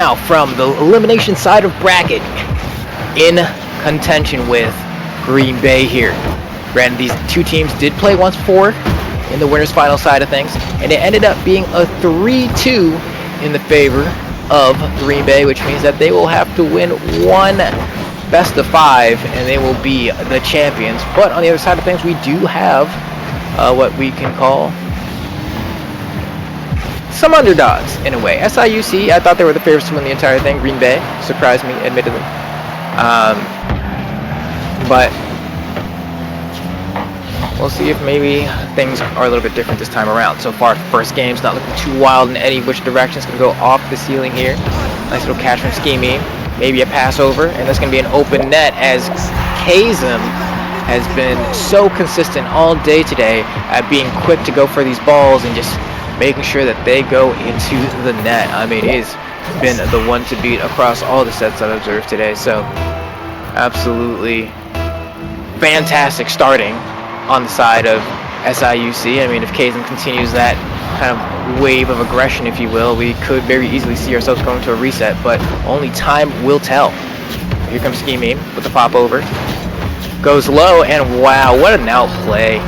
now from the elimination side of bracket, in contention with Green Bay here. Granted, these two teams did play once before in the winners final side of things, and it ended up being a 3-2 in the favor of Green Bay, which means that they will have to win one best of 5 and they will be the champions. But on the other side of things, we do have what we can call some underdogs in a way. SIUC, I thought they were the favorites to win the entire thing. Green Bay surprised me, admittedly. But we'll see if maybe things are a little bit different this time around. So far, first game's not looking too wild in any which direction. It's going to go off the ceiling here. Nice little catch from Scheming. Maybe a pass over, and that's going to be an open net as Kazem has been so consistent all day today at being quick to go for these balls and just making sure that they go into the net. I mean, he's been the one to beat across all the sets I've observed today. So absolutely fantastic starting on the side of SIUC. I mean, if Kazem continues that kind of wave of aggression, if you will, we could very easily see ourselves going to a reset, but only time will tell. Here comes Scheming with the pop over. Goes low, and wow, what an outplay.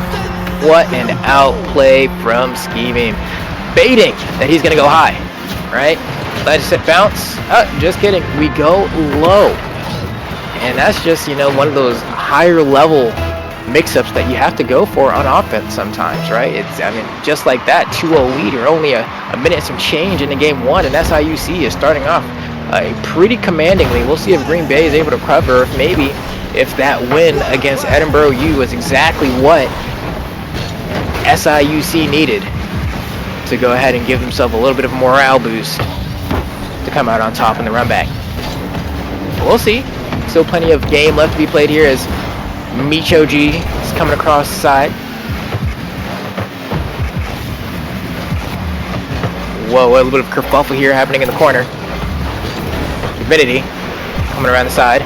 What an outplay from Scheming. Baiting that he's going to go high, right? Let it bounce. Oh, just kidding. We go low. And that's just, you know, one of those higher level mix-ups that you have to go for on offense sometimes, right? It's, I mean, just like that, 2-0 lead, or only a minute and some change into game 1, and SIUC is starting off pretty commandingly. We'll see if Green Bay is able to cover, if that win against Edinburgh U was exactly what SIUC needed to go ahead and give themselves a little bit of a morale boost to come out on top in the run back. We'll see. Still plenty of game left to be played here as Micho G is coming across the side. Whoa, a little bit of kerfuffle here happening in the corner. Divinity coming around the side.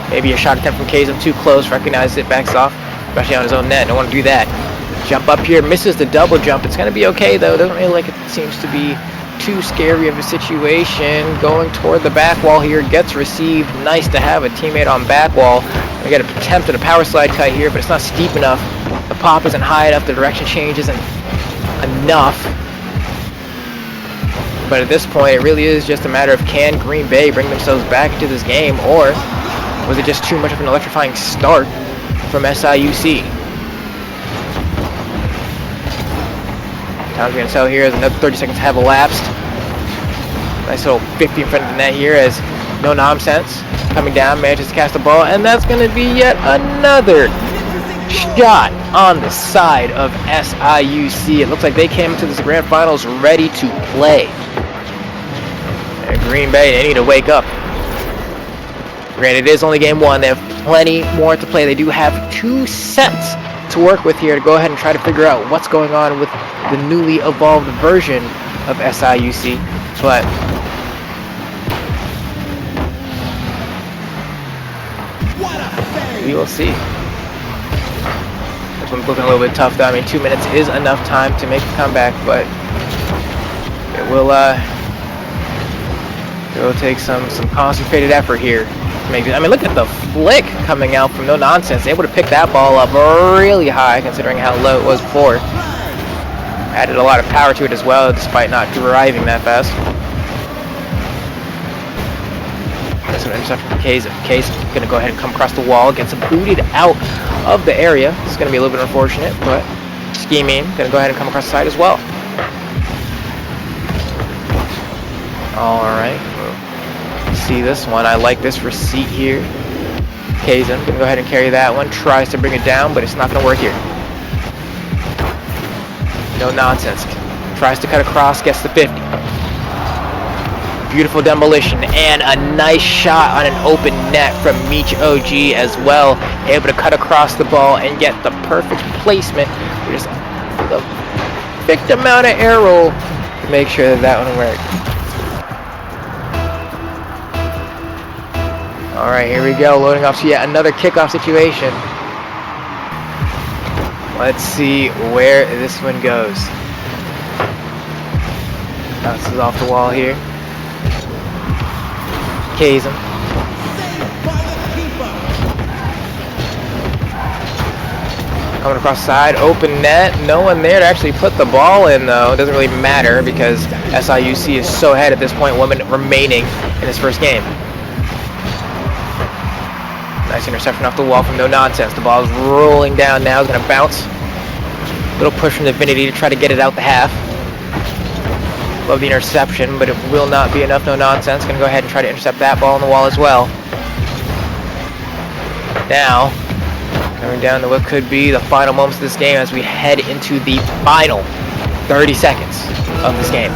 Maybe a shot attempt from Kazem, too close, recognizes it, backs off, especially on his own net. Don't want to do that. Jump up here, misses the double jump. It's going to be okay, though. Doesn't really like it seems to be too scary of a situation. Going toward the back wall here, gets received. Nice to have a teammate on back wall. We got an attempt at a power slide cut here, but it's not steep enough. The pop isn't high enough. The direction change isn't enough. But at this point, it really is just a matter of, can Green Bay bring themselves back into this game, or was it just too much of an electrifying start from SIUC? Time's going to tell here as another 30 seconds have elapsed. Nice little 50 in front of the net here as No Nonsense coming down, manages to cast the ball, and that's going to be yet another shot on the side of SIUC. It looks like they came into this grand finals ready to play. And Green Bay, they need to wake up. Granted, it is only game 1. They have plenty more to play. They do have 2 sets to work with here to go ahead and try to figure out what's going on with the newly evolved version of SIUC. But we will see. This one's looking a little bit tough, though. I mean, 2 minutes is enough time to make a comeback, but it will take some concentrated effort here. I mean, look at the flick coming out from No Nonsense. Able to pick that ball up really high, considering how low it was before. Added a lot of power to it as well, despite not driving that fast. That's an interception from Kazem. Kazem going to go ahead and come across the wall, gets booted out of the area. It's going to be a little bit unfortunate, but Scheming going to go ahead and come across the side as well. All right. See this one. I like this receipt here. Kazem gonna go ahead and carry that one. Tries to bring it down, but it's not gonna work here. No Nonsense. Tries to cut across, gets the 50. Beautiful demolition and a nice shot on an open net from Meech OG as well. Able to cut across the ball and get the perfect placement. Just the perfect amount of air roll to make sure that that one worked. All right, here we go, loading off to yet another kickoff situation. Let's see where this one goes. Bounces off the wall here. Kazem. Coming across the side, open net, no one there to actually put the ball in though. It doesn't really matter because SIUC is so ahead at this point, 1 minute remaining in this first game. Nice interception off the wall from No Nonsense. The ball is rolling down now, it's gonna bounce. Little push from Divinity to try to get it out the half. Love the interception, but it will not be enough. No Nonsense, gonna go ahead and try to intercept that ball on the wall as well. Now, coming down to what could be the final moments of this game as we head into the final 30 seconds of this game.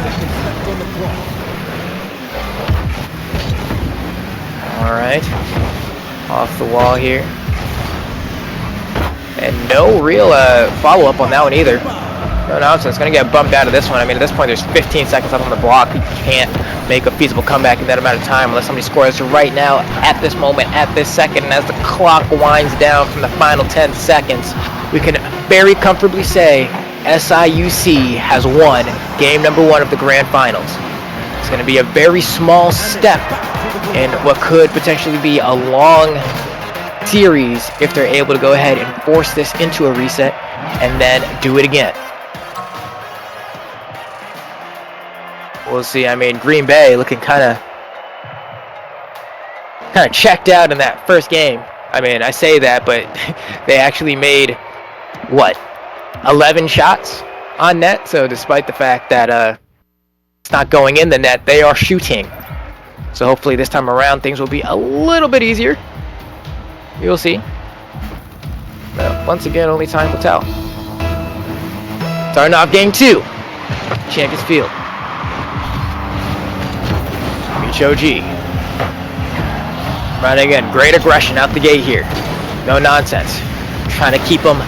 Alright, off the wall here. And no real follow-up on that one either. No Nonsense, gonna get bumped out of this one. I mean, at this point, there's 15 seconds left on the block. You can't make a feasible comeback in that amount of time unless somebody scores. So right now, at this moment, at this second, and as the clock winds down from the final 10 seconds, we can very comfortably say SIUC has won game number 1 of the grand finals. It's gonna be a very small step in what could potentially be a long series if they're able to go ahead and force this into a reset and then do it again. We'll see. I mean, Green Bay looking kind of checked out in that first game. I mean, I say that, but they actually made what, 11 shots on net. So despite the fact that it's not going in the net, they are shooting. So hopefully this time around things will be a little bit easier. You'll see. But once again, only time will tell. Starting off game 2. Champions Field. OG. Running again, great aggression out the gate here. No Nonsense. Trying to keep them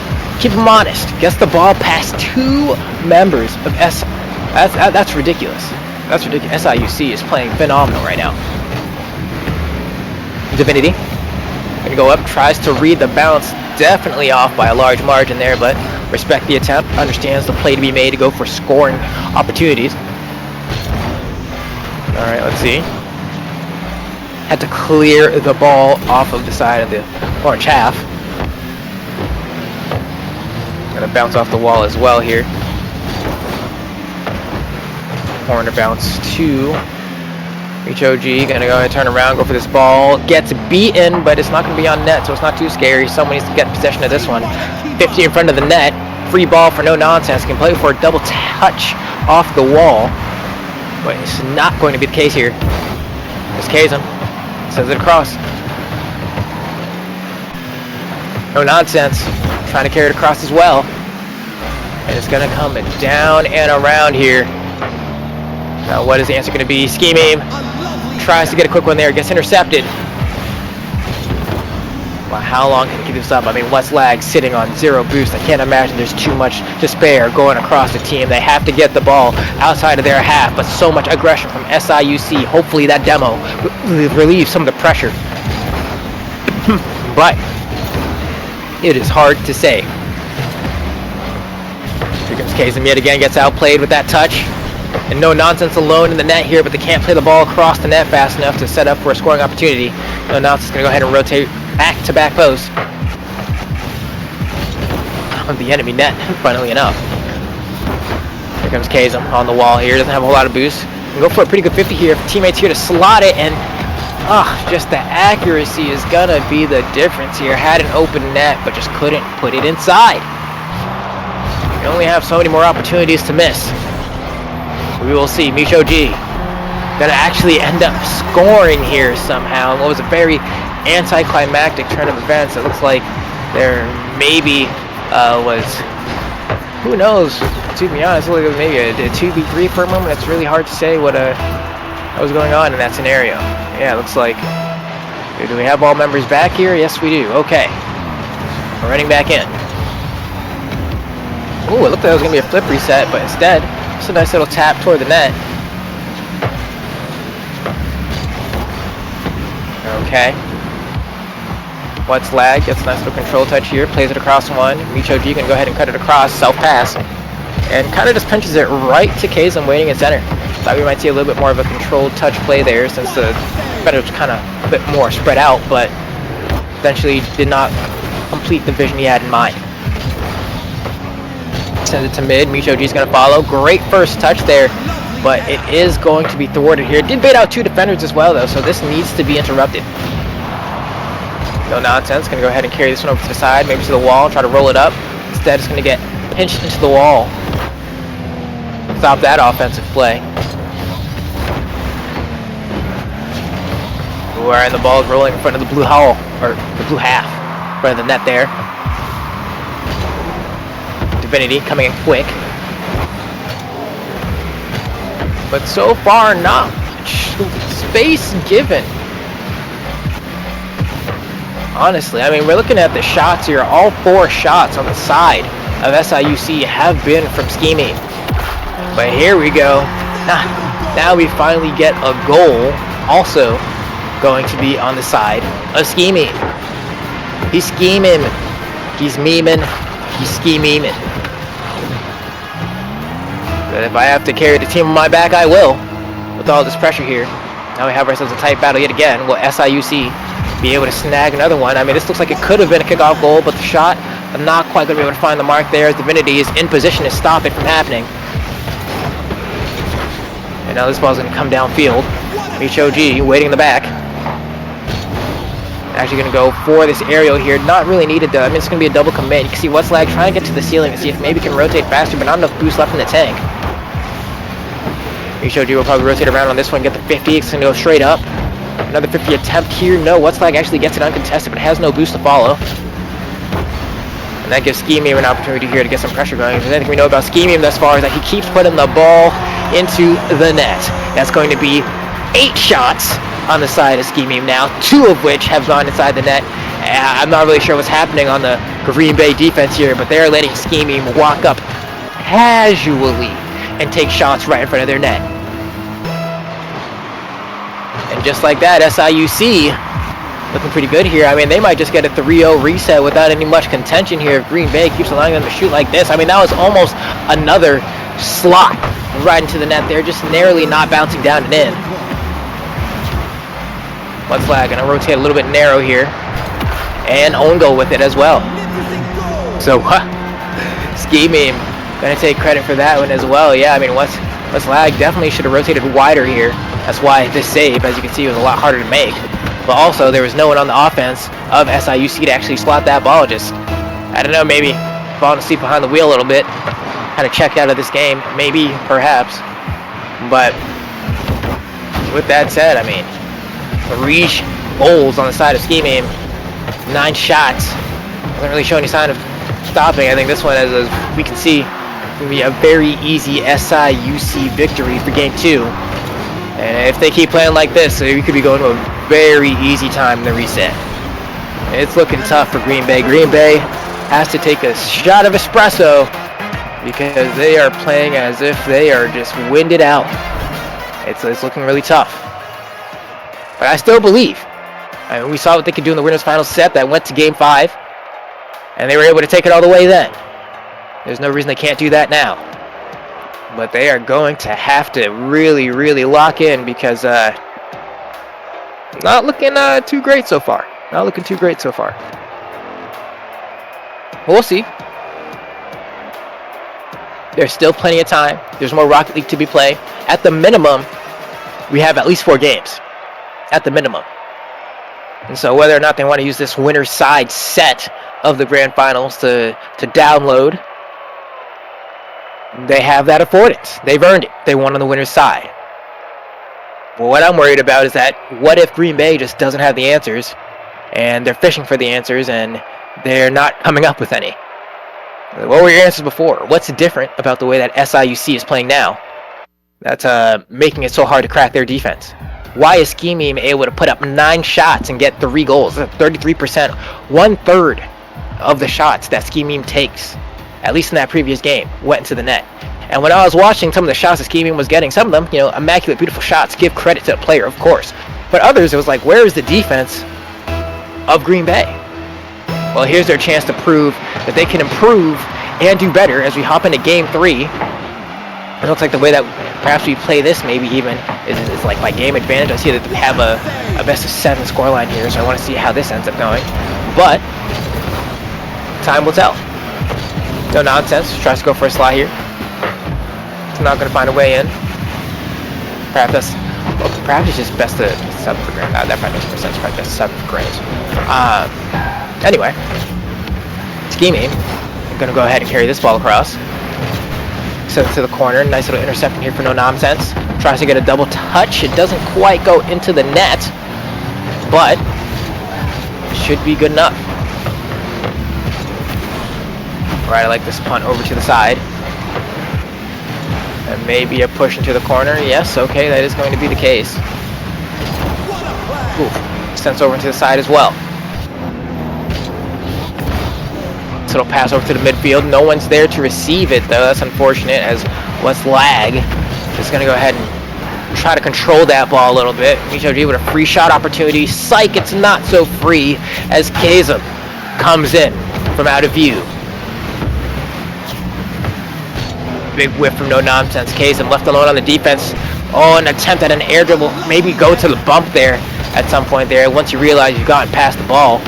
honest. Gets the ball past 2 members of that's ridiculous. That's ridiculous. SIUC is playing phenomenal right now. Divinity. Gonna go up, tries to read the bounce. Definitely off by a large margin there, but respect the attempt. Understands the play to be made to go for scoring opportunities. Alright, let's see. Had to clear the ball off of the side of the orange half. Gonna bounce off the wall as well here. Corner bounce to reach OG. Gonna go ahead and turn around, go for this ball. Gets beaten, but it's not gonna be on net, so it's not too scary. Someone needs to get possession of this one. 50 in front of the net. Free ball for No Nonsense. Can play for a double touch off the wall. But it's not going to be the case here. It's Kazem. Sends it across. No Nonsense. Trying to carry it across as well. And it's going to come down and around here. Now what is the answer going to be? Scheme aim. Tries to get a quick one there. Gets intercepted. Well, how long can he keep this up? I mean, West Lag sitting on 0 boost. I can't imagine there's too much to spare going across the team. They have to get the ball outside of their half, but so much aggression from SIUC. Hopefully that demo relieves some of the pressure. But it is hard to say. Here comes Kazem yet again, gets outplayed with that touch. And No Nonsense alone in the net here, but they can't play the ball across the net fast enough to set up for a scoring opportunity. No Nonsense is going to go ahead and rotate back-to-back post of the enemy net, funnily enough. Here comes Kazem on the wall here, doesn't have a whole lot of boost. Can go for a pretty good 50 here. Teammates here to slot it, and just the accuracy is going to be the difference here. Had an open net, but just couldn't put it inside. You only have so many more opportunities to miss. We will see. Micho G gonna actually end up scoring here somehow. What was a very anticlimactic turn of events. It looks like there maybe was, who knows, to be honest, it was maybe a 2v3 for a moment. It's really hard to say what was going on in that scenario. Yeah, it looks like, do we have all members back here? Yes, we do. Okay. We're running back in. Ooh, it looked like it was going to be a flip reset, but instead, it's a nice little tap toward the net. Okay. What's lag? Gets a nice little control touch here. Plays it across one. Micho G can go ahead and cut it across. Self-pass. And kind of just punches it right to Kazem waiting in center. Thought we might see a little bit more of a controlled touch play there since the Defenders kind of a bit more spread out, but eventually did not complete the vision he had in mind. Sends it to mid. Micho G's going to follow. Great first touch there, but it is going to be thwarted here. Did bait out 2 defenders as well, though, so this needs to be interrupted. No nonsense. Going to go ahead and carry this one over to the side, maybe to the wall, try to roll it up. Instead, it's going to get pinched into the wall. Stop that offensive play. And the ball is rolling in front of the blue hole, or the blue half, in front of the net there. Divinity coming in quick. But so far, not much space given. Honestly, I mean, we're looking at the shots here. All 4 shots on the side of SIUC have been from scheming. But here we go. Now we finally get a goal. Also going to be on the side of scheming. He's scheming. He's memeing. He's scheming. But if I have to carry the team on my back, I will. With all this pressure here. Now we have ourselves a tight battle yet again. Will SIUC be able to snag another one? I mean, this looks like it could have been a kickoff goal, but the shot, I'm not quite going to be able to find the mark there. Divinity is in position to stop it from happening. And now this ball's going to come downfield. Micho G waiting in the back. Actually going to go for this aerial here. Not really needed though. I mean, it's going to be a double commit. You can see what's lag trying to get to the ceiling to see if maybe can rotate faster, but not enough boost left in the tank. Micho G will probably rotate around on this one, get the 50. It's going to go straight up. Another 50 attempt here. No, what's lag actually gets it uncontested, but has no boost to follow. And that gives Scheming an opportunity here to get some pressure going. If there's anything we know about Scheming thus far is that he keeps putting the ball into the net. That's going to be 8 shots on the side of Scheming now, 2 of which have gone inside the net. I'm not really sure what's happening on the Green Bay defense here, but they're letting Scheming walk up casually and take shots right in front of their net. And just like that, SIUC looking pretty good here. I mean, they might just get a 3-0 reset without any much contention here if Green Bay keeps allowing them to shoot like this. I mean, that was almost another slot right into the net there, just narrowly not bouncing down and in. What's lag? Gonna rotate a little bit narrow here. And own goal with it as well. So, Scheming gonna take credit for that one as well. Yeah, I mean, what's lag definitely should have rotated wider here. That's why this save, as you can see, was a lot harder to make. But also, there was no one on the offense of SIUC to actually slot that ball. Just, I don't know, maybe falling asleep behind the wheel a little bit. Kind of checked out of this game. Maybe, perhaps. But with that said, I mean, 3 goals on the side of Scheming. 9 shots. Doesn't really show any sign of stopping. I think this one, as we can see, will be a very easy SIUC victory for Game 2. And if they keep playing like this, we could be going to a very easy time in the reset. It's looking tough for Green Bay. Green Bay has to take a shot of espresso because they are playing as if they are just winded out. It's looking really tough. But I still believe. I mean, we saw what they could do in the winners final set that went to Game 5. And they were able to take it all the way then. There's no reason they can't do that now. But they are going to have to really, really lock in because not looking too great so far. Not looking too great so far. We'll see. There's still plenty of time. There's more Rocket League to be played. At the minimum, we have at least 4 games. At the minimum. And so whether or not they want to use this winner's side set of the grand finals to download, they have that affordance. They've earned it. They won on the winner's side. Well, what I'm worried about is that what if Green Bay just doesn't have the answers and they're fishing for the answers and they're not coming up with any? What were your answers before? What's different about the way that SIUC is playing now that's making it so hard to crack their defense? Why is Scheming able to put up 9 shots and get 3 goals? 33%, 1/3 of the shots that Scheming takes, at least in that previous game, went into the net. And when I was watching some of the shots that Scheming was getting, some of them, immaculate, beautiful shots, give credit to the player, of course. But others, it was like, where is the defense of Green Bay? Well, here's their chance to prove that they can improve and do better as we hop into Game 3. It looks like the way that perhaps we play this maybe even is like by game advantage. I see that we have a best of 7 scoreline here, so I want to see how this ends up going. But time will tell. No nonsense. Tries to go for a slot here. It's not going to find a way in. Perhaps it's just best of 7 for grand. That probably makes more sense. Probably best of 7 for grand. Anyway, scheming. I'm going to go ahead and carry this ball across. Send it to the corner. Nice little interception here for no nonsense. Tries to get a double touch. It doesn't quite go into the net, but it should be good enough. Alright, I like this punt over to the side. And maybe a push into the corner. Yes, okay, that is going to be the case. Ooh, sends over into the side as well. So it'll pass over to the midfield. No one's there to receive it, though. That's unfortunate, as West Lag is going to go ahead and try to control that ball a little bit. HOG with a free shot opportunity. Psych, it's not so free, as Kazem comes in from out of view. Big whiff from no nonsense. Kazem left alone on the defense. Oh, an attempt at an air dribble. Maybe go to the bump there at some point there once you realize you've gotten past the ball.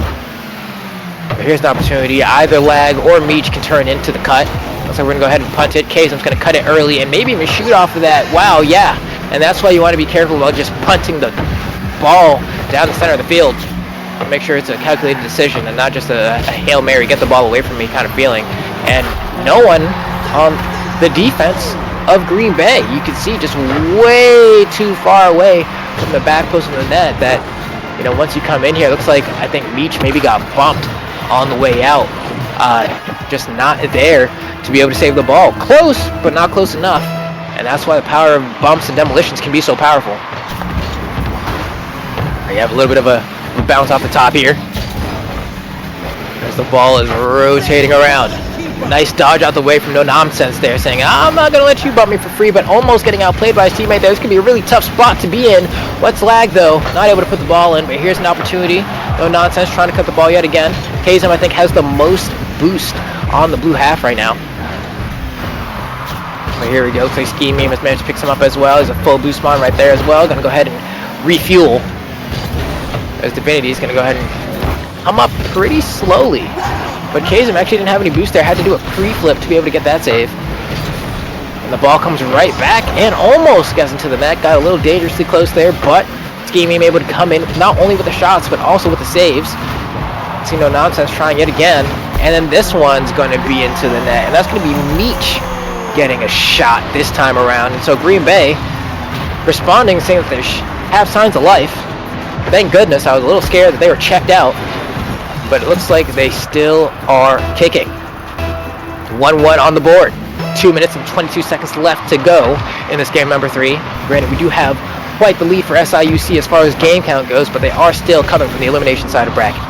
But here's an opportunity. Either Lag or Meach can turn into the cut. So we're going to go ahead and punt it. Kazem's going to cut it early and maybe even shoot off of that. Wow, yeah. And that's why you want to be careful about just punting the ball down the center of the field. Make sure it's a calculated decision and not just a Hail Mary, get the ball away from me kind of feeling. And no one on the defense of Green Bay, you can see just way too far away from the back post of the net that, you know, once you come in here, it looks like I think Meach maybe got bumped on the way out. Just not there to be able to save the ball. Close, but not close enough. And that's why the power of bumps and demolitions can be so powerful. You have a little bit of a bounce off the top here as the ball is rotating around. Nice dodge out the way from no nonsense there, saying, I'm not going to let you bump me for free, but almost getting outplayed by his teammate there. This could be a really tough spot to be in. What's Lag, though? Not able to put the ball in, but here's an opportunity. No nonsense, trying to cut the ball yet again. Kazem, I think, has the most boost on the blue half right now. But here we go. Looks like Ski Meme has managed to pick some up as well. There's a full boost spawn right there as well. Going to go ahead and refuel. As Divinity is going to go ahead and come up pretty slowly. But Kazem actually didn't have any boost there. Had to do a pre-flip to be able to get that save. And the ball comes right back and almost gets into the net. Got a little dangerously close there, but Ski Meme able to come in not only with the shots, but also with the saves. See no nonsense trying yet again. And then this one's going to be into the net. And that's going to be Meach getting a shot this time around. And so Green Bay responding, saying that they have signs of life. Thank goodness, I was a little scared that they were checked out. But it looks like they still are kicking. 1-1 on the board. 2 minutes and 22 seconds left to go in this game number 3. Granted, we do have quite the lead for SIUC as far as game count goes, but they are still coming from the elimination side of bracket.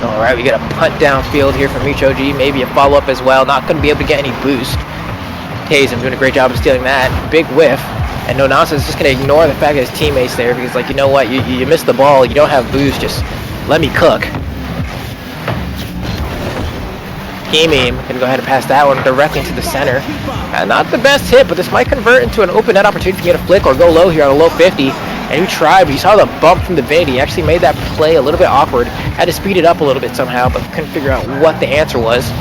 Alright, we get a punt downfield here from Meach OG. Maybe a follow-up as well. Not going to be able to get any boost. Kazem doing a great job of stealing that. Big whiff. And no nonsense, just going to ignore the fact that his teammates there because, like, you know what, you missed the ball, you don't have boost, just let me cook. Game aim, going to go ahead and pass that one directly into the center. Not the best hit, but this might convert into an open net opportunity to get a flick or go low here on a low 50. And he tried, but you saw the bump from Divinity. He actually made that play a little bit awkward. Had to speed it up a little bit somehow, but couldn't figure out what the answer was.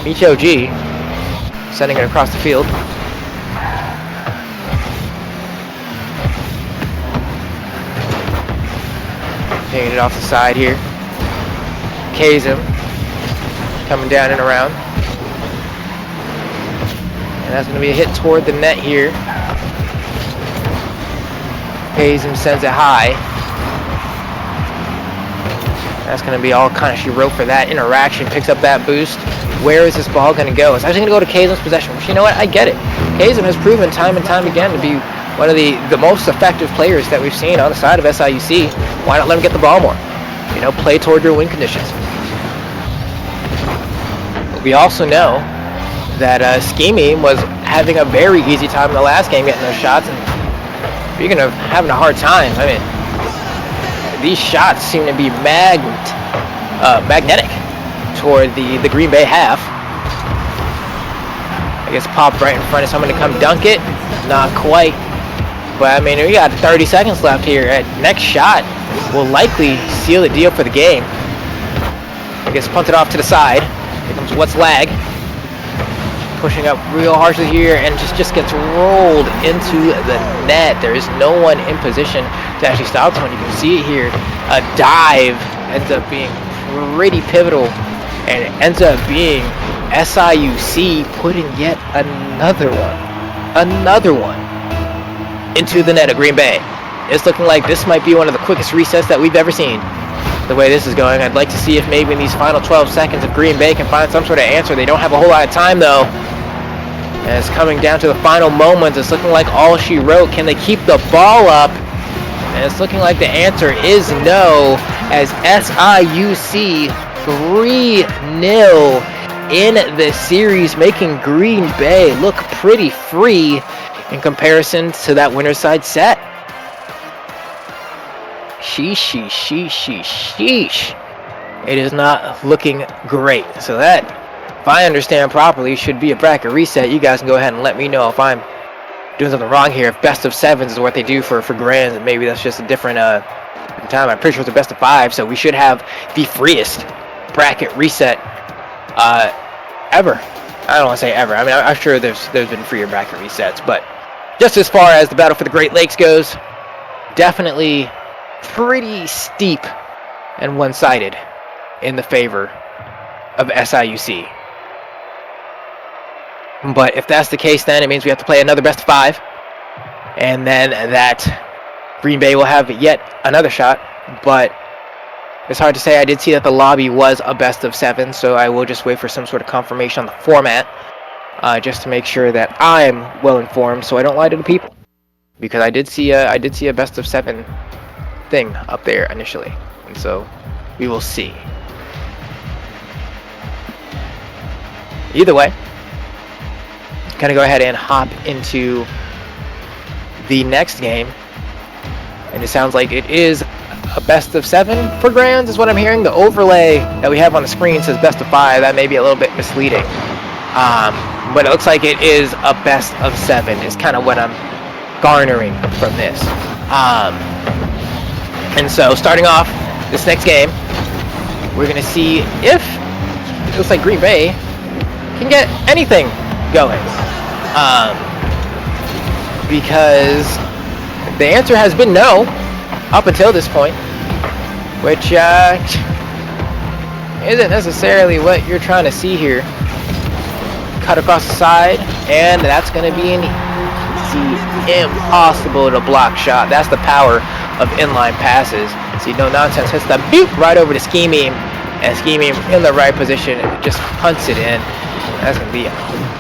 Meach OG sending it across the field. Taking it off the side here. Kazem coming down and around. And that's going to be a hit toward the net here. Kazem sends it high. That's going to be all kind of she wrote for that interaction. Picks up that boost. Where is this ball going to go? It's actually going to go to Kazem's possession. Which, you know what? I get it. Kazem has proven time and time again to be one of the most effective players that we've seen on the side of SIUC. Why not let him get the ball more? You know, play toward your win conditions. But we also know that Scheming was having a very easy time in the last game getting those shots. And speaking of having a hard time, I mean, these shots seem to be magnetic toward the Green Bay half. Gets popped right in front of someone to come dunk it. Not quite. But I mean, we got 30 seconds left here. Next shot will likely seal the deal for the game. It gets punted off to the side. Here comes What's Lag. Pushing up real harshly here and just gets rolled into the net. There is no one in position to actually stop this one. You can see it here. A dive ends up being pretty pivotal, and it ends up being SIUC putting yet another one into the net of Green Bay. It's looking like this might be one of the quickest resets that we've ever seen. The way this is going, I'd like to see if maybe in these final 12 seconds if Green Bay can find some sort of answer. They don't have a whole lot of time though. And it's coming down to the final moments. It's looking like all she wrote. Can they keep the ball up? And it's looking like the answer is no, as SIUC 3-0 in the series, making Green Bay look pretty free in comparison to that winner's side set. Sheesh. It is not looking great. So that, if I understand properly, should be a bracket reset. You guys can go ahead and let me know if I'm doing something wrong here. If best of sevens is what they do for grands, and maybe that's just a different time. I'm pretty sure it's a best of 5, so we should have the freest bracket reset ever. I don't want to say ever. I mean, I'm sure there's been freer bracket resets, but just as far as the battle for the Great Lakes goes, definitely pretty steep and one-sided in the favor of SIUC. But if that's the case, then it means we have to play another best of 5, and then that Green Bay will have yet another shot. But it's hard to say. I did see that the lobby was a best of 7, so I will just wait for some sort of confirmation on the format, just to make sure that I'm well informed, so I don't lie to the people. Because I did see a best of 7 thing up there initially, and so we will see. Either way, gonna go ahead and hop into the next game, and it sounds like it is a best of 7 for grands is what I'm hearing. The overlay that we have on the screen says best of 5. That may be a little bit misleading, but it looks like it is a best of 7 is kind of what I'm garnering from this. And so starting off this next game, we're gonna see if it looks like Green Bay can get anything going, because the answer has been no up until this point, which isn't necessarily what you're trying to see here. Cut across the side, and that's going to be an easy, impossible to block shot. That's the power of inline passes. See, no nonsense hits the beep right over to Ski Meme, and Ski Meme in the right position just punts it in. That's going to be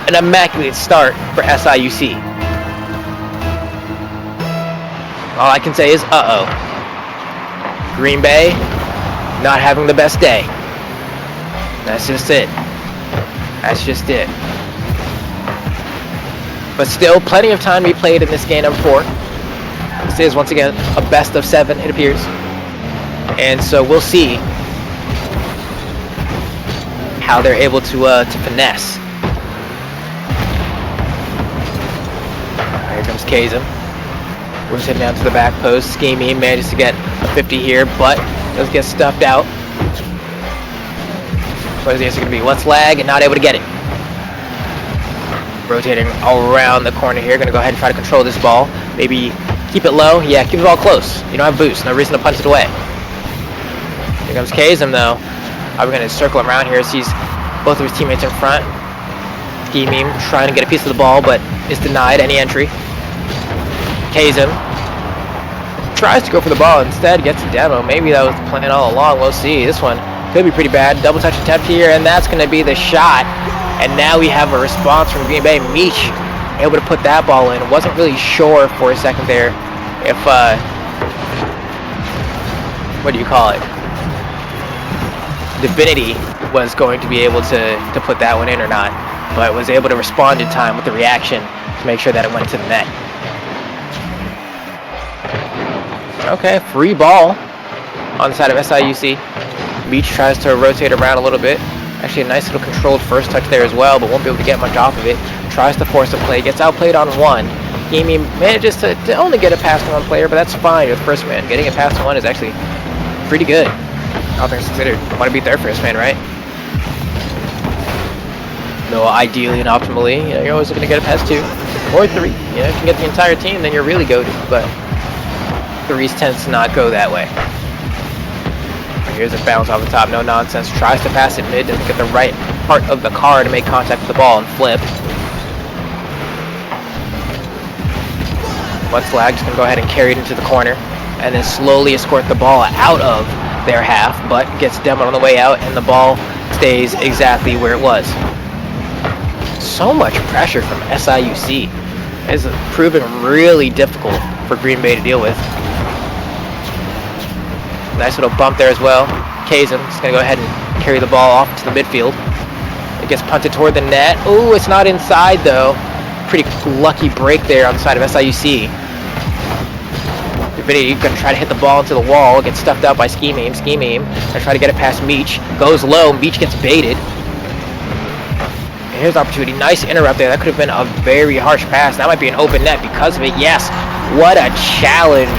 an immaculate start for SIUC. All I can say is, Green Bay not having the best day. That's just it. But still, plenty of time to be played in this game number 4. This is, once again, a best of 7, it appears. And so we'll see how they're able to finesse. Here comes Kazem. We're sitting down to the back post. Ski Meme manages to get a 50 here, but does get stuffed out. What is the answer going to be? What's Lag and not able to get it? Rotating around the corner here. Going to go ahead and try to control this ball. Maybe keep it low. Yeah, keep the ball close. You don't have boost. No reason to punch it away. Here comes Kazem though. We're going to circle around here. Sees both of his teammates in front. Ski Meme trying to get a piece of the ball, but is denied any entry. Kazem tries to go for the ball, instead gets a demo. Maybe that was the plan all along. We'll see. This one could be pretty bad. Double touch attempt here, and that's going to be the shot. And now we have a response from Green Bay. Meech able to put that ball in. Wasn't really sure for a second there if what do you call it? Divinity was going to be able to put that one in or not, but was able to respond in time with the reaction to make sure that it went to the net. Okay, free ball on the side of SIUC. Beach tries to rotate around a little bit. Actually, a nice little controlled first touch there as well, but won't be able to get much off of it. tries to force a play, gets outplayed on one. Gamey manages to only get it past one player, but that's fine. You're the first man. Getting it past one is actually pretty good. All things considered. Want to beat their first man, right? No, ideally and optimally, you know, you're always looking to get it past 2 or 3. You know, if you can get the entire team, then you're really goated. But 3s tends to not go that way. Here's a bounce off the top, no nonsense. Tries to pass it mid, doesn't get the right part of the car to make contact with the ball and flip. What's lag? Just gonna go ahead and carry it into the corner, and then slowly escort the ball out of their half, but gets demoed on the way out, and the ball stays exactly where it was. So much pressure from SIUC. It's proving really difficult for Green Bay to deal with. Nice little bump there as well. Kazem just going to go ahead and carry the ball off to the midfield. It gets punted toward the net. Ooh, it's not inside though. Pretty lucky break there on the side of SIUC. Defiance going to try to hit the ball into the wall. Gets stuffed out by Scheme Aim. Scheme Aim going to try to get it past Meech. Goes low. Meech gets baited. And here's the opportunity. Nice interrupt there. That could have been a very harsh pass. That might be an open net because of it. Yes. What a challenge.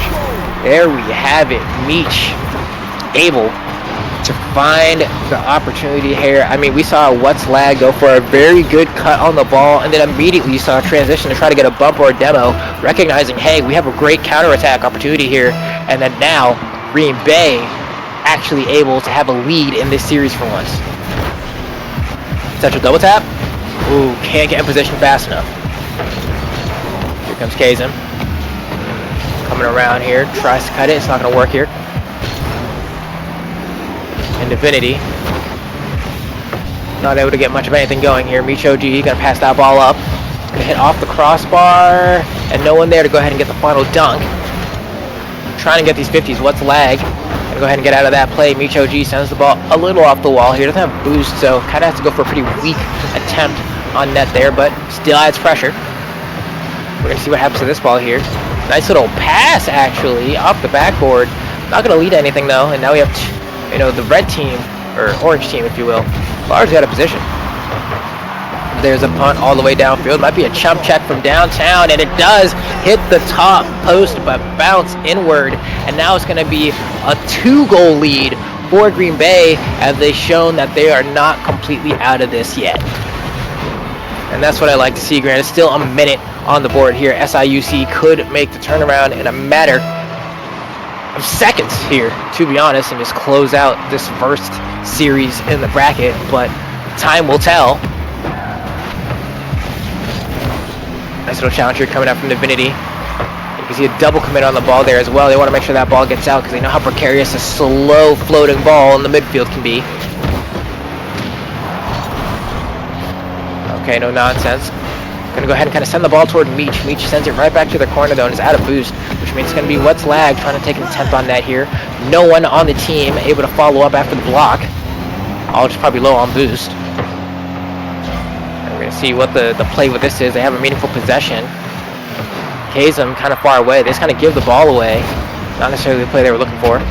There we have it. Meech able to find the opportunity here. I mean, we saw What's Lag go for a very good cut on the ball, and then immediately you saw a transition to try to get a bump or a demo, recognizing, hey, we have a great counterattack opportunity here, and then now Green Bay actually able to have a lead in this series for once. Central double tap. Ooh, can't get in position fast enough. Here comes Kazem. Coming around here, tries to cut it. It's not going to work here. And Divinity not able to get much of anything going here. Meech OG going to pass that ball up. Going to hit off the crossbar, and no one there to go ahead and get the final dunk. Trying to get these 50s. What's Lag? Going to go ahead and get out of that play. Meech OG sends the ball a little off the wall here. Doesn't have boost, so kind of has to go for a pretty weak attempt on net there, but still adds pressure. We're going to see what happens to this ball here. Nice little pass, actually, off the backboard. Not going to lead to anything, though. And now we have, the red team, or orange team, if you will, largely out of position. There's a punt all the way downfield. Might be a chump check from downtown, and it does hit the top post, but bounce inward. And now it's going to be a 2-goal lead for Green Bay, as they've shown that they are not completely out of this yet. And that's what I like to see. Granted, still a minute on the board here. SIUC could make the turnaround in a matter of seconds here, to be honest, and just close out this first series in the bracket, but time will tell. Nice little challenge here coming out from Divinity. You can see a double commit on the ball there as well. They want to make sure that ball gets out because they know how precarious a slow floating ball in the midfield can be. Okay, no nonsense. Gonna go ahead and kind of send the ball toward Meech. Meech sends it right back to the corner though and is out of boost, which means it's gonna be What's Lag trying to take an attempt on that here. No one on the team able to follow up after the block. All just probably low on boost. And we're gonna see what the play with this is. They have a meaningful possession. Kazem kind of far away. They just kind of give the ball away. Not necessarily the play they were looking for.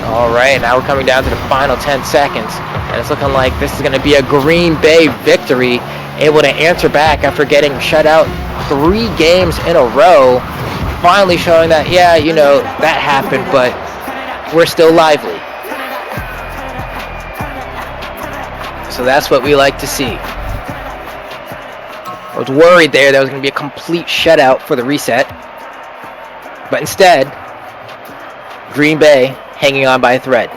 Alright, now we're coming down to the final 10 seconds. And it's looking like this is going to be a Green Bay victory, able to answer back after getting shut out 3 games in a row. Finally showing that, yeah, that happened, but we're still lively. So that's what we like to see. I was worried there that was going to be a complete shutout for the reset. But instead, Green Bay hanging on by a thread.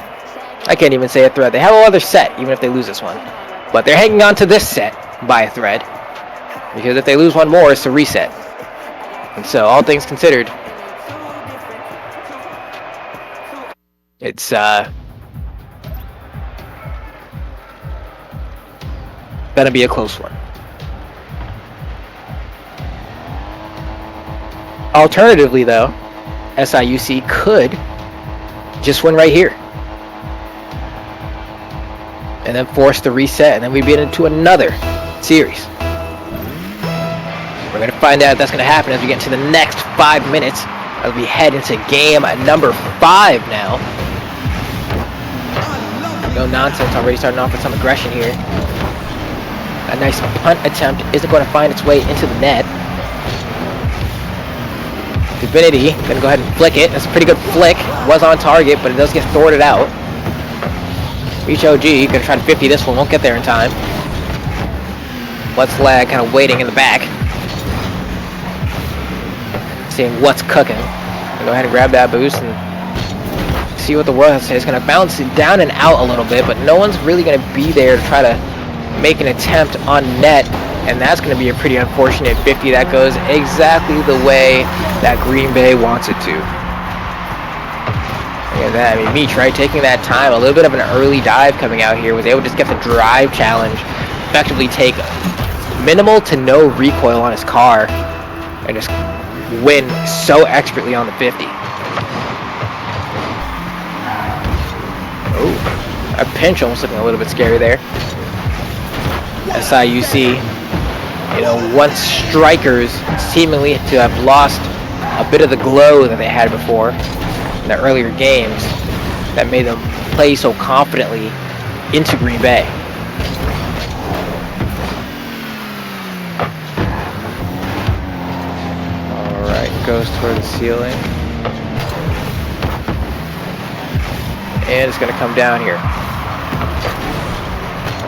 I can't even say a thread. They have a other set, even if they lose this one. But they're hanging on to this set by a thread. Because if they lose one more, it's a reset. And so, all things considered, it's gonna be a close one. Alternatively, though, SIUC could just win right here. And then force the reset, and then we'd be into another series. We're going to find out if that's going to happen as we get into the next 5 minutes as we head into game number 5 now. No nonsense, already starting off with some aggression here. A nice punt attempt isn't going to find its way into the net. Divinity gonna go ahead and flick it. That's a pretty good flick. Was on target, but it does get thwarted out. Reach OG, gonna try to 50 this one, won't get there in time. What's lag kind of waiting in the back. Seeing what's cooking. Gonna go ahead and grab that boost and see what the world has to say. It's gonna bounce it down and out a little bit, but no one's really gonna be there to try to make an attempt on net. And that's going to be a pretty unfortunate 50 that goes exactly the way that Green Bay wants it to. Look at that. I mean, Meach, right, taking that time, a little bit of an early dive coming out here, was able to just get the drive challenge, effectively take minimal to no recoil on his car, and just win so expertly on the 50. Oh, a pinch almost looking a little bit scary there. SIUC, you know, once strikers seemingly to have lost a bit of the glow that they had before in the earlier games that made them play so confidently into Green Bay. Alright, goes toward the ceiling. And it's going to come down here.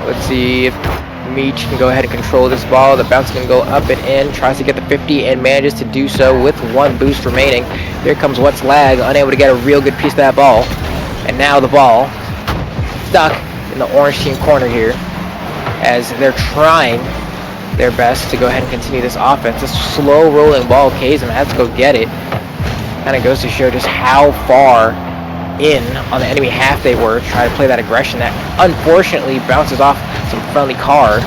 Let's see if Meach can go ahead and control this ball. The bounce can go up and in, tries to get the 50 and manages to do so with one boost remaining. Here comes What's Lag, unable to get a real good piece of that ball. And now the ball stuck in the orange team corner here as they're trying their best to go ahead and continue this offense. This slow rolling ball, Kazem has to go get it. Kind of goes to show just how far in on the enemy half they were, trying to play that aggression that unfortunately bounces off some friendly car,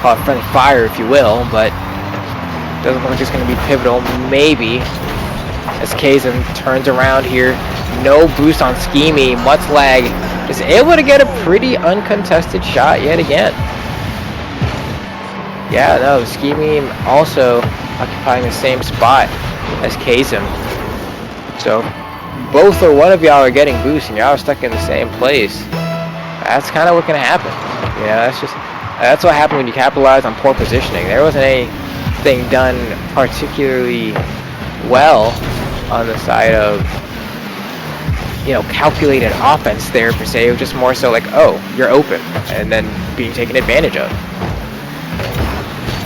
call it friendly fire if you will, but doesn't look like it's going to be pivotal. Maybe as Kazem turns around here, no boost on Scheme. What's Lag is able to get a pretty uncontested shot yet again. Yeah, no, Scheme also occupying the same spot as Kazem. So both or one of y'all are getting boosts and y'all are stuck in the same place. That's kind of what's going to happen. Yeah, that's what happened when you capitalize on poor positioning. There wasn't anything done particularly well on the side of, you know, calculated offense there per se. It was just more so like, oh, you're open, and then being taken advantage of.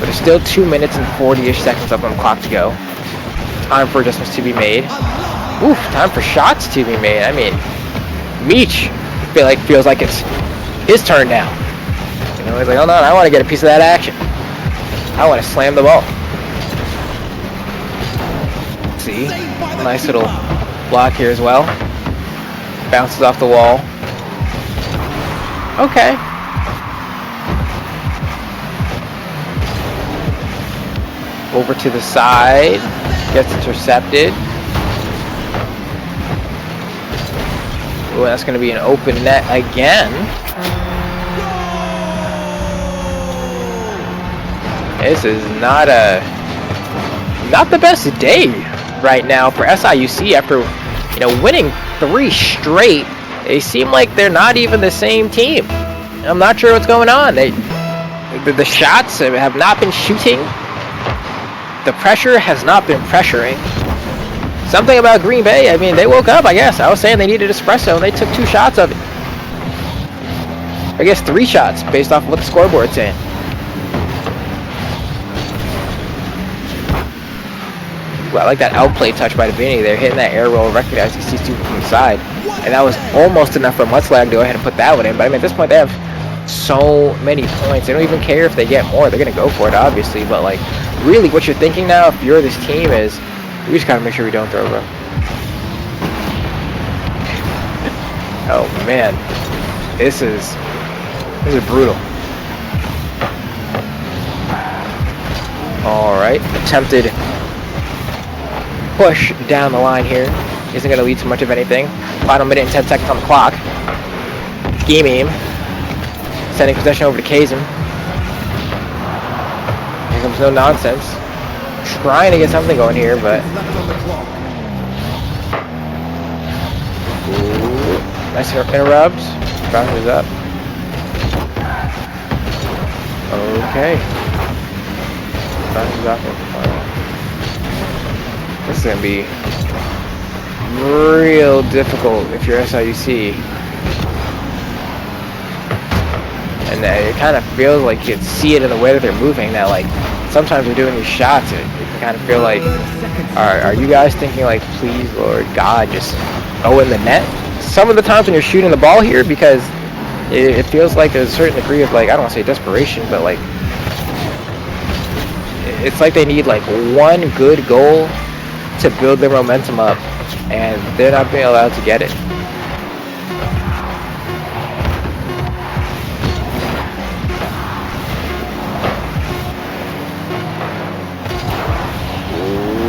But there's still 2 minutes and 40-ish seconds up on the clock to go. Time for adjustments to be made. Oof, time for shots to be made. I mean, Meach feels like it's his turn now. You know, he's like, oh no, I want to get a piece of that action. I want to slam the ball. See, nice little block here as well. Bounces off the wall. Okay. Over to the side. Gets intercepted. Ooh, that's going to be an open net again. This is not the best day right now for SIUC after, you know, winning 3 straight. They seem like they're not even the same team. I'm not sure what's going on. The shots have not been shooting. The pressure has not been pressuring. Something about Green Bay, I mean, they woke up, I guess. I was saying they needed espresso, and they took 2 shots of it. I guess 3 shots, based off of what the scoreboard's saying. Well, I like that outplay touch by Divinity there, hitting that air roll, recognizing C2 from the side. And that was almost enough for Mutzlag to go ahead and put that one in. But I mean, at this point, they have so many points. They don't even care if they get more. They're going to go for it, obviously. But, like, really, what you're thinking now, if you're this team, is we just got to make sure we don't throw, bro. Oh, man. This is brutal. All right. Attempted push down the line here. Isn't going to lead to much of anything. Final minute and 10 seconds on the clock. Scheme. Sending possession over to Kazem. Here comes No Nonsense. Trying to get something going here, but... Ooh, nice interrupts. Bounces up. Oh. Okay. That's exactly. This is gonna be real difficult if you're SIUC. And it kind of feels like you can see it in the way that they're moving. That like sometimes they're doing these shots, and you can kind of feel like, are you guys thinking like, please Lord God, just go in the net? Some of the times when you're shooting the ball here, because it feels like there's a certain degree of like, I don't want to say desperation, but like it's like they need like one good goal to build their momentum up, and they're not being allowed to get it.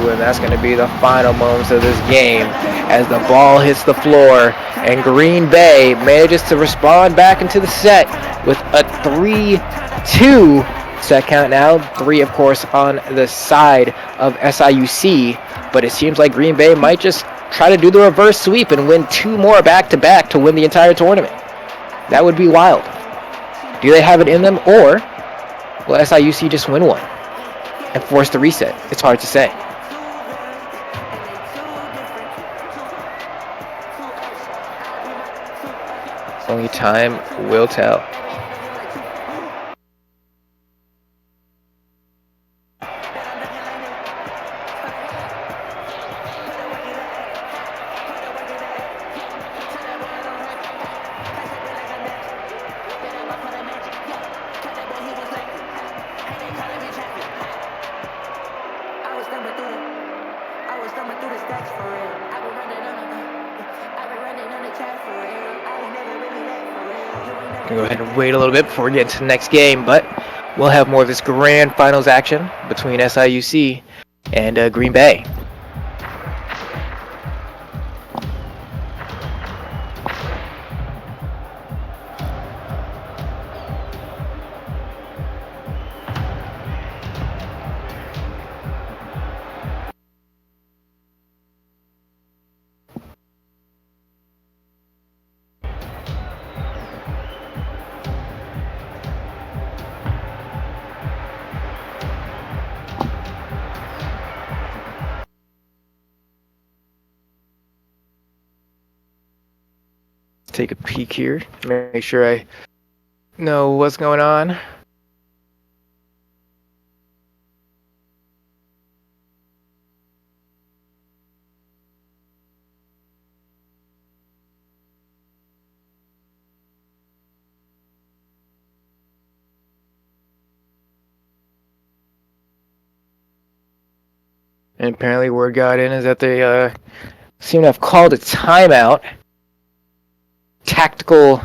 And that's going to be the final moments of this game as the ball hits the floor and Green Bay manages to respond back into the set with a 3-2 set count now. 3, of course, on the side of SIUC, but it seems like Green Bay might just try to do the reverse sweep and win 2 more back-to-back to win the entire tournament. That would be wild. Do they have it in them, or will SIUC just win one and force the reset? It's hard to say. Only time will tell. Go ahead and wait a little bit before we get into the next game, but we'll have more of this grand finals action between SIUC and Green Bay. Take a peek here, make sure I know what's going on. And apparently word got in is that they seem to have called a timeout. Tactical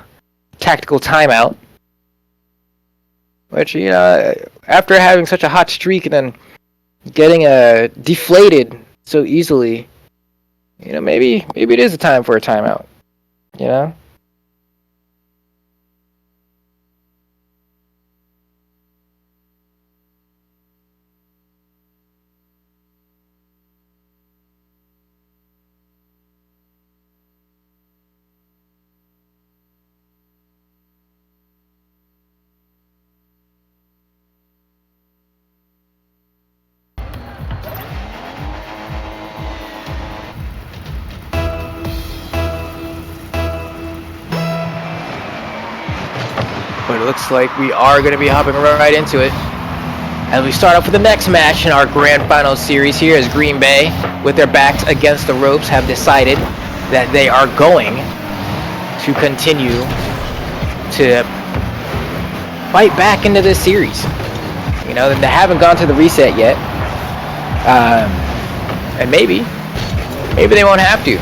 timeout, which, you know, after having such a hot streak and then getting deflated so easily, you know, maybe it is a time for a timeout, you know. But it looks like we are going to be hopping right into it as we start off with the next match in our grand final series here, as Green Bay, with their backs against the ropes, have decided that they are going to continue to fight back into this series. You know, they haven't gone to the reset yet, and maybe they won't have to.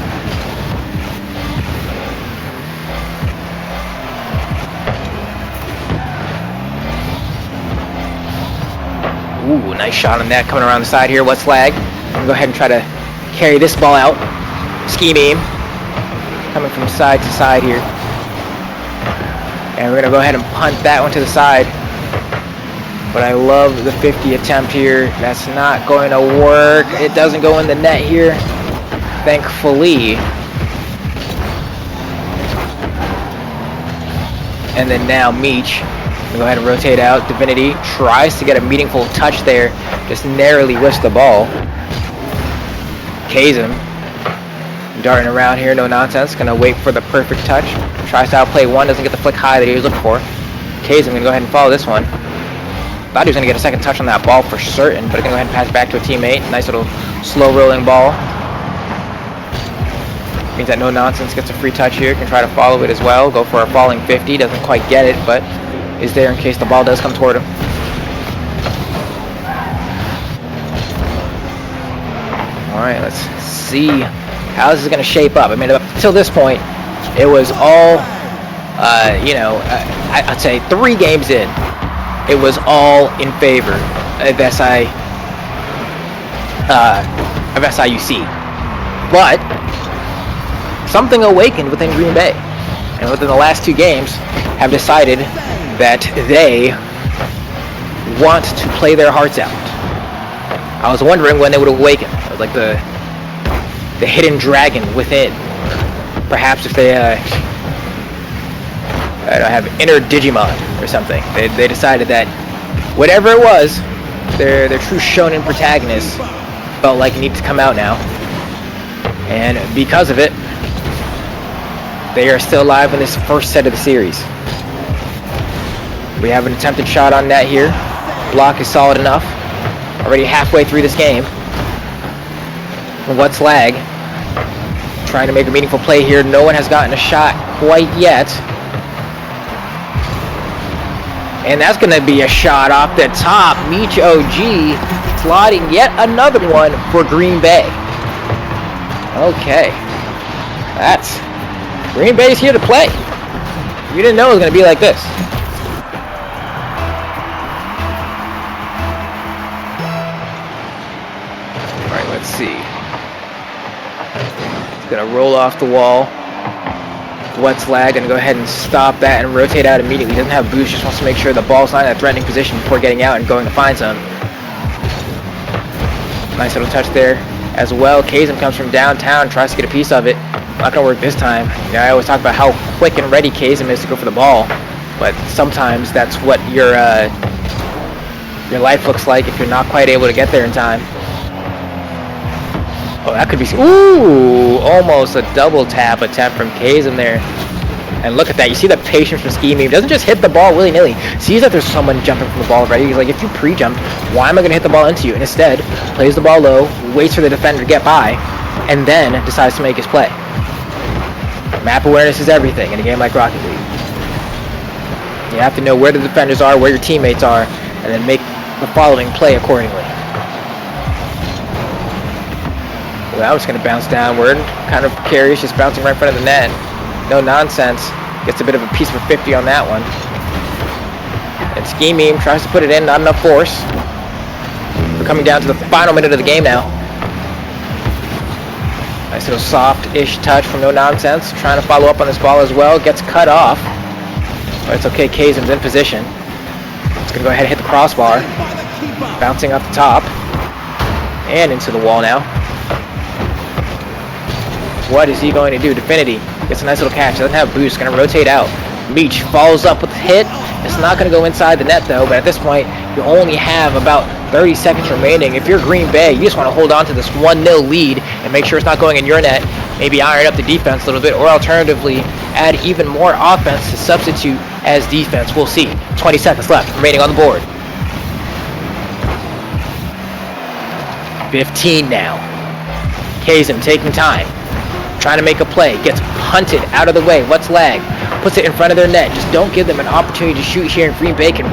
Ooh, nice shot on that coming around the side here. What's flag? I'm gonna go ahead and try to carry this ball out. Ski beam coming from side to side here. And we're gonna go ahead and punt that one to the side. But I love the 50 attempt here. That's not going to work. It doesn't go in the net here, thankfully. And then now Meach Go ahead and rotate out. Divinity tries to get a meaningful touch there, just narrowly whiffs the ball. Kazem darting around here, no nonsense. Gonna wait for the perfect touch. Tries to outplay one, doesn't get the flick high that he was looking for. Kazem gonna go ahead and follow this one. Thought he was gonna get a second touch on that ball for certain, but gonna go ahead and pass back to a teammate. Nice little slow rolling ball. Means that no nonsense gets a free touch here. Can try to follow it as well. Go for a falling 50. Doesn't quite get it, but is there in case the ball does come toward him. All right, let's see how this is going to shape up. I mean, up until this point, it was all, I'd say 3 games in, it was all in favor of SIUC. But something awakened within Green Bay, and within the last 2 games have decided that they want to play their hearts out. I was wondering when they would awaken. It was like the hidden dragon within. Perhaps if they have inner Digimon or something. They decided that whatever it was, their true shonen protagonist felt like it needed to come out now. And because of it, they are still alive in this first set of the series. We have an attempted shot on net here. Block is solid enough. Already halfway through this game. What's lag? Trying to make a meaningful play here. No one has gotten a shot quite yet. And that's going to be a shot off the top. Meech OG slotting yet another one for Green Bay. Okay. That's... Green Bay's here to play. You didn't know it was going to be like this. Alright, let's see. It's going to roll off the wall. What's lag? Going to go ahead and stop that and rotate out immediately. Doesn't have boost, just wants to make sure the ball's not in a threatening position before getting out and going to find some. Nice little touch there as well. Kazem comes from downtown, tries to get a piece of it. Not gonna work this time. Yeah, I always talk about how quick and ready Kazem is to go for the ball, but sometimes that's what your life looks like if you're not quite able to get there in time. Oh, that could be... Ooh! Almost a double tap attempt from Kazem there. And look at that. You see the patience from Ski Meme. Doesn't just hit the ball willy-nilly. Sees that there's someone jumping from the ball already. He's like, if you pre-jump, why am I going to hit the ball into you? And instead, plays the ball low, waits for the defender to get by, and then decides to make his play. Map awareness is everything in a game like Rocket League. You have to know where the defenders are, where your teammates are, and then make the following play accordingly. Well, that was going to bounce downward. Kind of precarious, just bouncing right in front of the net. No nonsense. Gets a bit of a piece of a 50 on that one. And Ski Meme tries to put it in, not enough force. We're coming down to the final minute of the game now. Nice little soft-ish touch from No Nonsense. Trying to follow up on this ball as well. Gets cut off. But it's okay, Kazem's in position. It's going to go ahead and hit the crossbar. Bouncing up the top. And into the wall now. What is he going to do? Definity gets a nice little catch. Doesn't have boost. Going to rotate out. Meech follows up with a hit. It's not going to go inside the net though, but at this point, you only have about 30 seconds remaining. If you're Green Bay, you just want to hold on to this 1-0 lead and make sure it's not going in your net. Maybe iron up the defense a little bit, or alternatively, add even more offense to substitute as defense. We'll see. 20 seconds left remaining on the board. 15 now. Kazem taking time. Trying to make a play, gets punted out of the way. What's lag? Puts it in front of their net. Just don't give them an opportunity to shoot here, and Green Bay can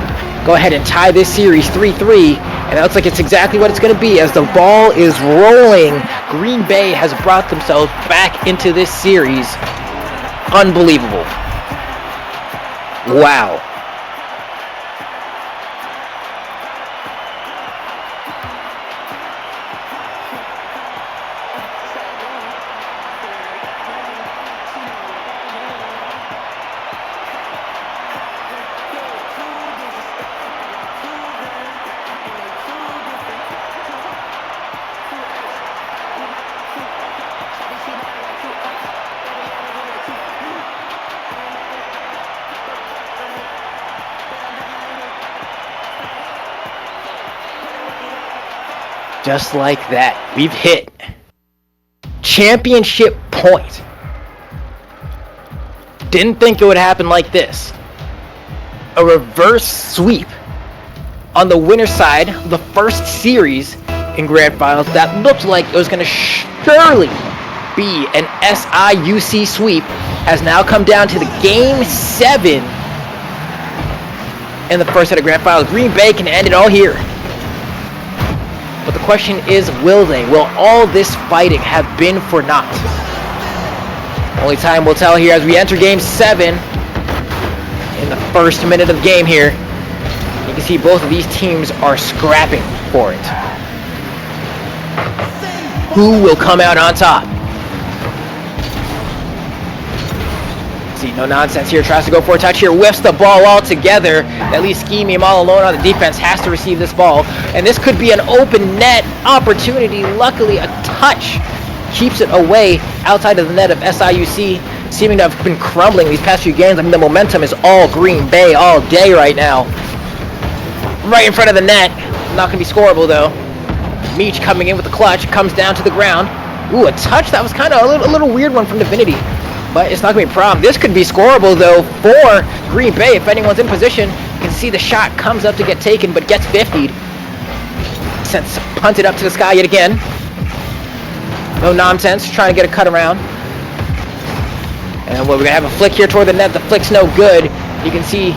go ahead and tie this series 3-3. And that looks like it's exactly what it's going to be as the ball is rolling. Green Bay has brought themselves back into this series. Unbelievable. Wow. Just like that, we've hit championship point. Didn't think it would happen like this. A reverse sweep on the winner's side of the first series in Grand Finals that looked like it was going to surely be an SIUC sweep has now come down to the Game 7 in the first set of Grand Finals. Green Bay can end it all here. But the question is, will they? Will all this fighting have been for naught? Only time will tell here as we enter Game 7 in the first minute of the game here. You can see both of these teams are scrapping for it. Who will come out on top? No nonsense here, tries to go for a touch here, whiffs the ball altogether. At least Scheme all alone on the defense has to receive this ball, and this could be an open net opportunity. Luckily, a touch keeps it away outside of the net of SIUC, seeming to have been crumbling these past few games. I mean, the momentum is all Green Bay all day right now. Right in front of the net, not going to be scoreable though. Meach coming in with the clutch, comes down to the ground. Ooh, a touch that was kind of a little weird one from Divinity. But it's not going to be a problem. This could be scoreable, though, for Green Bay. If anyone's in position, you can see the shot comes up to get taken, but gets 50'd. Since punted up to the sky yet again. No nonsense, trying to get a cut around. And we're going to have a flick here toward the net. The flick's no good. You can see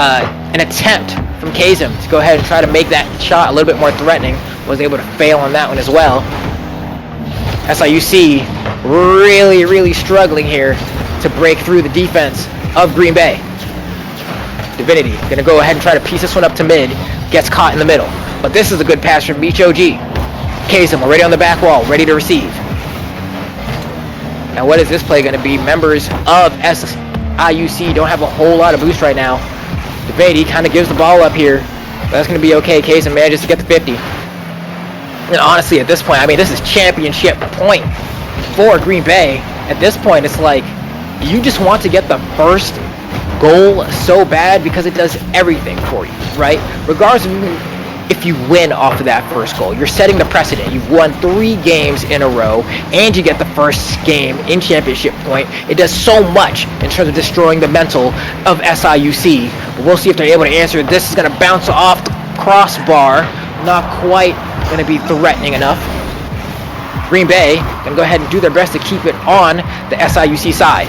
an attempt from Kazem to go ahead and try to make that shot a little bit more threatening. Was able to fail on that one as well. SIUC really struggling here to break through the defense of Green Bay. Divinity gonna go ahead and try to piece this one up to mid. Gets caught in the middle. But this is a good pass from Beach OG. Kazem already on the back wall, ready to receive. Now what is this play gonna be? Members of SIUC don't have a whole lot of boost right now. Divinity kind of gives the ball up here. But that's gonna be okay. Kazem manages to get the 50. And honestly, at this point, I mean, this is championship point for Green Bay. At this point, it's like you just want to get the first goal so bad because it does everything for you, right? Regardless of if you win off of that first goal, you're setting the precedent. You've won 3 games in a row, and you get the first game in championship point. It does so much in terms of destroying the mental of SIUC. But we'll see if they're able to answer. This is going to bounce off the crossbar. Not quite going to be threatening enough. Green Bay going to go ahead and do their best to keep it on the SIUC side.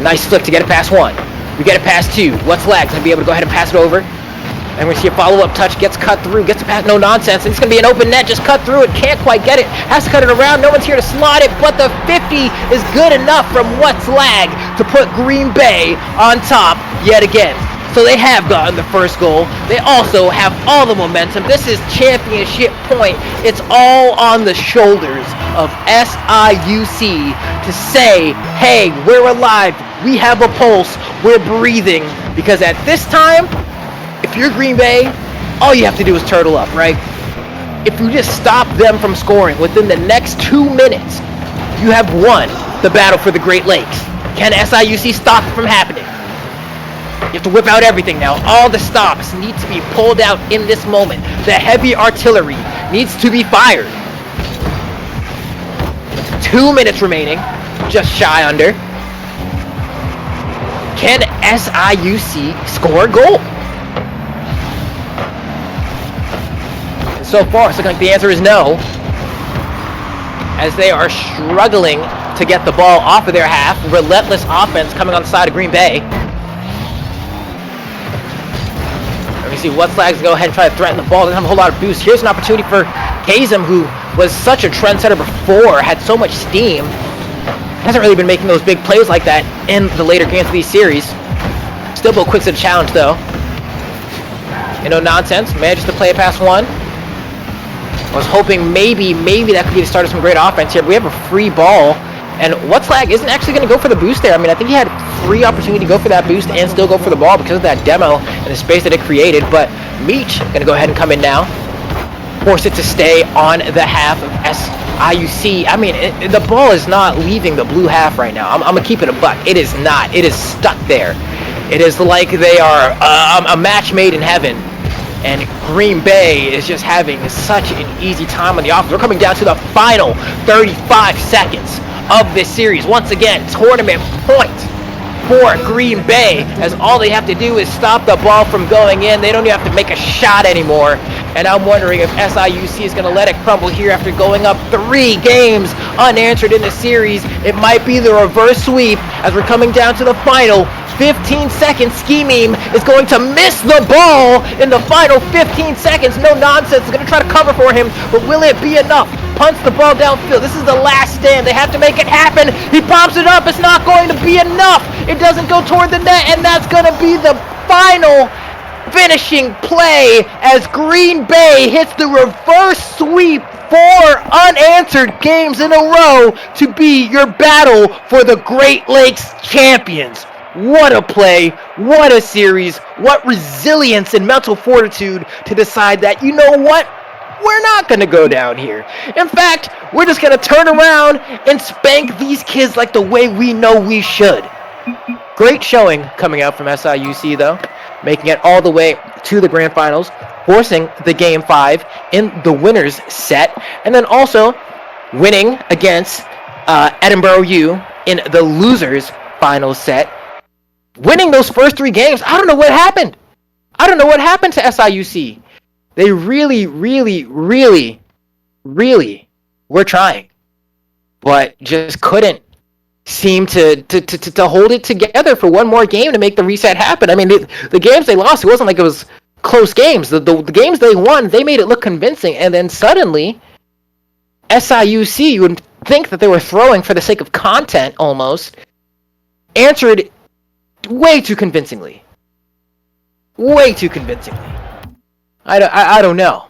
Nice flick to get it past 1. We get it past 2. What's lag? Going to be able to go ahead and pass it over. And we see a follow-up touch, gets cut through, gets it past, no nonsense. And it's going to be an open net, just cut through it, can't quite get it. Has to cut it around, no one's here to slot it, but the 50 is good enough from What's Lag to put Green Bay on top yet again. So they have gotten the first goal. They also have all the momentum. This is championship point. It's all on the shoulders of SIUC to say, hey, we're alive. We have a pulse. We're breathing. Because at this time, if you're Green Bay, all you have to do is turtle up, right? If you just stop them from scoring within the next 2 minutes, you have won the battle for the Great Lakes. Can SIUC stop it from happening? You have to whip out everything now. All the stops need to be pulled out in this moment. The heavy artillery needs to be fired. 2 minutes remaining. Just shy under. Can SIUC score a goal? And so far, it's looking like the answer is no. As they are struggling to get the ball off of their half. Relentless offense coming on the side of Green Bay. We see What's Lag go ahead and try to threaten the ball. Doesn't have a whole lot of boost. Here's an opportunity for Kazem, who was such a trendsetter before, had so much steam. Hasn't really been making those big plays like that in the later games of these series. Still built quick to the challenge though. You know, nonsense. Manages to play it past 1. I was hoping maybe that could be the start of some great offense here. But we have a free ball. And What's Lag isn't actually going to go for the boost there. I mean, I think he had free opportunity to go for that boost and still go for the ball because of that demo and the space that it created. But Meach going to go ahead and come in now. Force it to stay on the half of SIUC. I mean, the ball is not leaving the blue half right now. I'm going to keep it a buck. It is not. It is stuck there. It is like they are a match made in heaven. And Green Bay is just having such an easy time on the offense. We're coming down to the final 35 seconds of this series. Once again, tournament point for Green Bay, as all they have to do is stop the ball from going in. They don't even have to make a shot anymore. And I'm wondering if SIUC is going to let it crumble here after going up 3 games unanswered in the series. It might be the reverse sweep as we're coming down to the final 15 seconds. Ski Meme is going to miss the ball in the final 15 seconds. No nonsense. Is going to try to cover for him, but will it be enough? Punts the ball downfield. This is the last stand. They have to make it happen. He pops it up. It's not going to be enough. It doesn't go toward the net, and that's going to be the final finishing play as Green Bay hits the reverse sweep. 4 unanswered games in a row to be your battle for the Great Lakes champions. What a play, what a series, what resilience and mental fortitude to decide that, you know what, we're not going to go down here. In fact, we're just going to turn around and spank these kids like the way we know we should. Great showing coming out from SIUC though, making it all the way to the grand finals, forcing the game 5 in the winner's set, and then also winning against Edinburgh U in the loser's final set. Winning those first 3 games, I don't know what happened. I don't know what happened to SIUC. They really were trying, but just couldn't seem to hold it together for one more game to make the reset happen. I mean, the games they lost, it wasn't like it was close games. The games they won, they made it look convincing, and then suddenly, SIUC, you would think that they were throwing for the sake of content almost, answered way too convincingly. Way too convincingly. I don't know.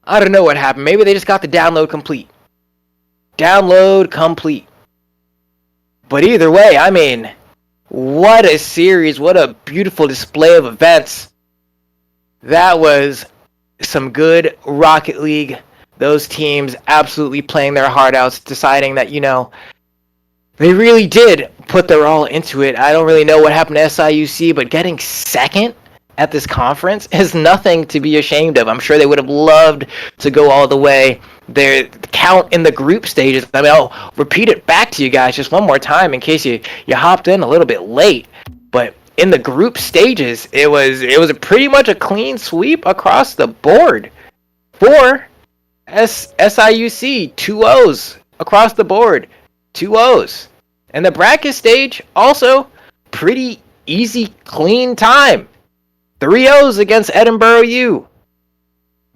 I don't know what happened. Maybe they just got the download complete. Download complete. But either way, I mean, what a series. What a beautiful display of events. That was some good Rocket League. Those teams absolutely playing their heart out, deciding that, you know, they really did put their all into it. I don't really know what happened to SIUC, but getting second at this conference is nothing to be ashamed of. I'm sure they would have loved to go all the way. Their count in the group stages, I mean, I'll repeat it back to you guys just one more time in case you hopped in a little bit late. But in the group stages, it was pretty much a clean sweep across the board for SIUC. 2 O's across the board. 2 O's. And the bracket stage, also pretty easy, clean time. 3 O's against Edinburgh U.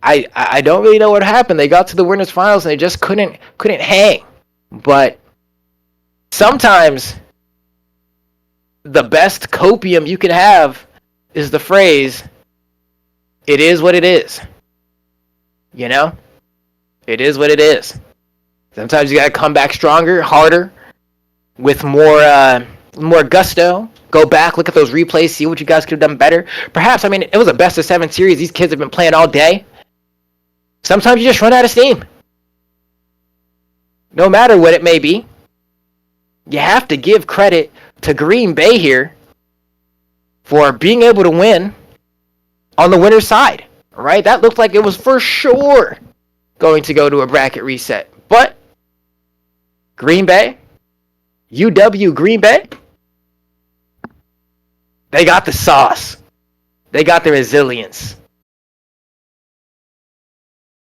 I don't really know what happened. They got to the winners finals and they just couldn't hang. But sometimes the best copium you can have is the phrase, "It is what it is." You know? It is what it is. Sometimes you gotta come back stronger, harder, with more gusto. Go back, look at those replays, see what you guys could have done better. Perhaps, I mean, it was a best of 7 series. These kids have been playing all day. Sometimes you just run out of steam. No matter what it may be, you have to give credit to Green Bay here for being able to win on the winner's side, right? That looked like it was for sure going to go to a bracket reset. But Green Bay, UW Green Bay, they got the sauce. They got the resilience.